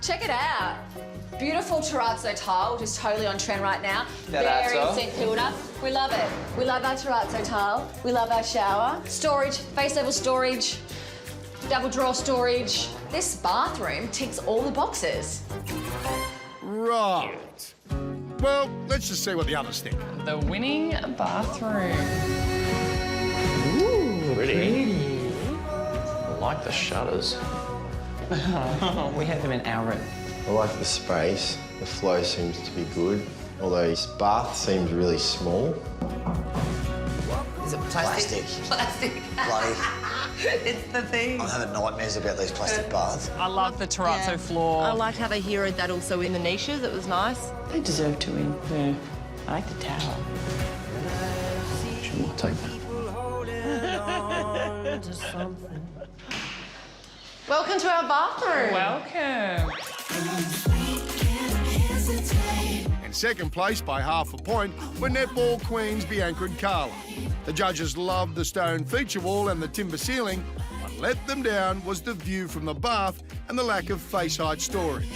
Check it out. Beautiful terrazzo tile, which is totally on trend right now. Terrazzo. Very St Kilda. We love it. We love our terrazzo tile. We love our shower. Storage, face level storage, double drawer storage. This bathroom ticks all the boxes. Right. Well, let's just see what the others think. The winning bathroom. Ooh, pretty. I like the shutters. We have them in our room. I like the space. The flow seems to be good, although his bath seems really small. Is it plastic? Plastic. Bloody. It's the thing. I'm having nightmares about these plastic baths. I love the terrazzo floor. I like how they heroed that also in the niches. It was nice. They deserve to win. Yeah. I like the tower. She might take that. Welcome to our bathroom. Welcome. In second place by half a point were netball queens Bianca and Carla. The judges loved the stone feature wall and the timber ceiling. What let them down was the view from the bath and the lack of face height storage.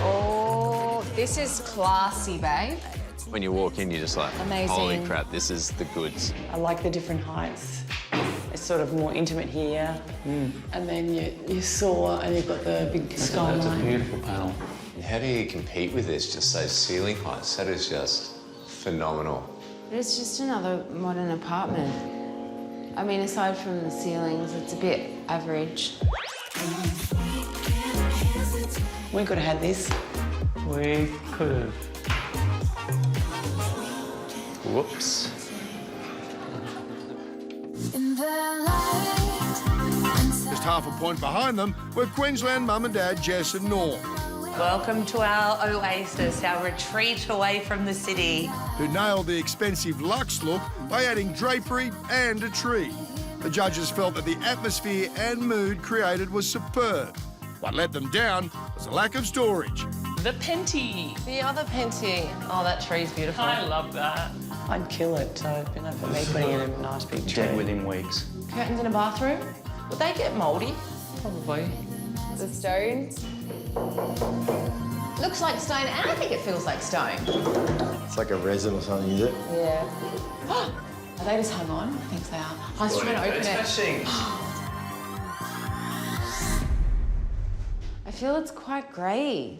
Oh, this is classy, babe. When you walk in, you're just like, Amazing. holy crap, this is the goods. I like the different heights. It's sort of more intimate here. And then you soar and you've got the big skyline. That's a beautiful panel. How do you compete with this, just those ceiling heights? That is just phenomenal. It's just another modern apartment. I mean, aside from the ceilings, it's a bit average. We could have had this. We could have. Whoops. Just half a point behind them were Queensland mum and dad Jess and Norm, Welcome to our oasis, our retreat away from the city. who nailed the expensive luxe look by adding drapery and a tree. The judges felt that the atmosphere and mood created was superb. What let them down was a lack of storage. The Penty. The other Penty. Oh, that tree's beautiful. I love that. I'd kill it, so it'd been for me putting in a nice big tree. Dead within weeks. Curtains in a bathroom. Would they get mouldy? Probably. The stones. Looks like stone, and I think it feels like stone. It's like a resin or something, is it? Yeah. Are they just hung on? I think they are. I was trying to open it. I feel it's quite grey.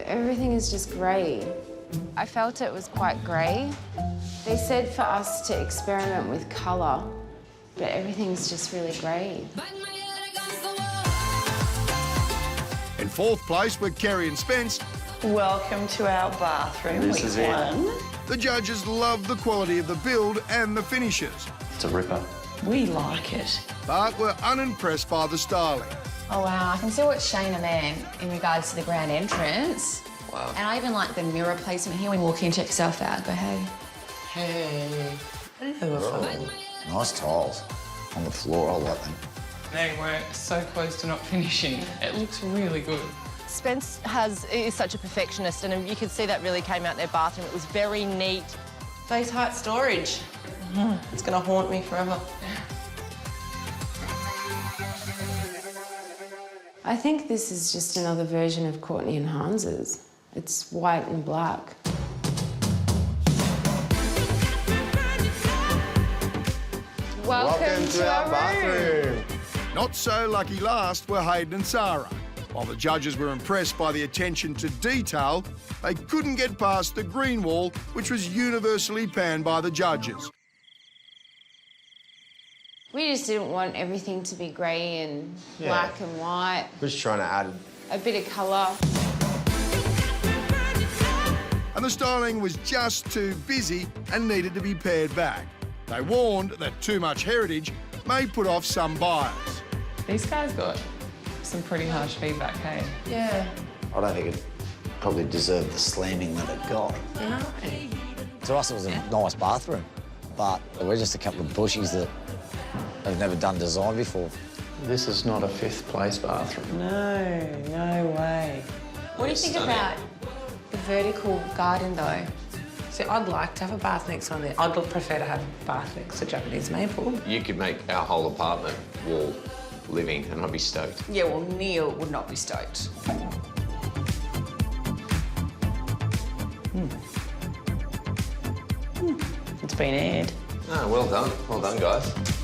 Everything is just grey. I felt it was quite grey. They said for us to experiment with colour, but everything's just really grey. In fourth place were Kerry and Spence. Welcome to our bathroom. This is it. The judges loved the quality of the build and the finishes, It's a ripper. We like it. but were unimpressed by the styling. Oh, wow. I can see what Shayna meant in regards to the grand entrance. Wow. And I even like the mirror placement here when you walk in, check yourself out. Go, hey. Hey. Hello. Nice tiles on the floor. I like them. They were so close to not finishing. It looks really good. Spence is such a perfectionist, and you could see that really came out in their bathroom. It was very neat. Face height storage. It's going to haunt me forever. I think this is just another version of Courtney and Hans's. It's white and black. Welcome to our bathroom. Not so lucky last were Hayden and Sarah. While the judges were impressed by the attention to detail, they couldn't get past the green wall, which was universally panned by the judges. We just didn't want everything to be grey and black and white. We're just trying to add A bit of colour. And the styling was just too busy and needed to be pared back. They warned that too much heritage may put off some buyers. These guys got some pretty harsh feedback, hey? Yeah. I don't think it probably deserved the slamming that it got. No. To us, it was a nice bathroom, but we're just a couple of bushies that have never done design before. This is not a fifth place bathroom. No way. What do you think about the vertical garden, though? See, I'd like to have a bath next one there. I'd prefer to have a bath next to Japanese maple. You could make our whole apartment wall living, and I'd be stoked. Yeah, well, Neil would not be stoked. It's been aired. No, well done, guys.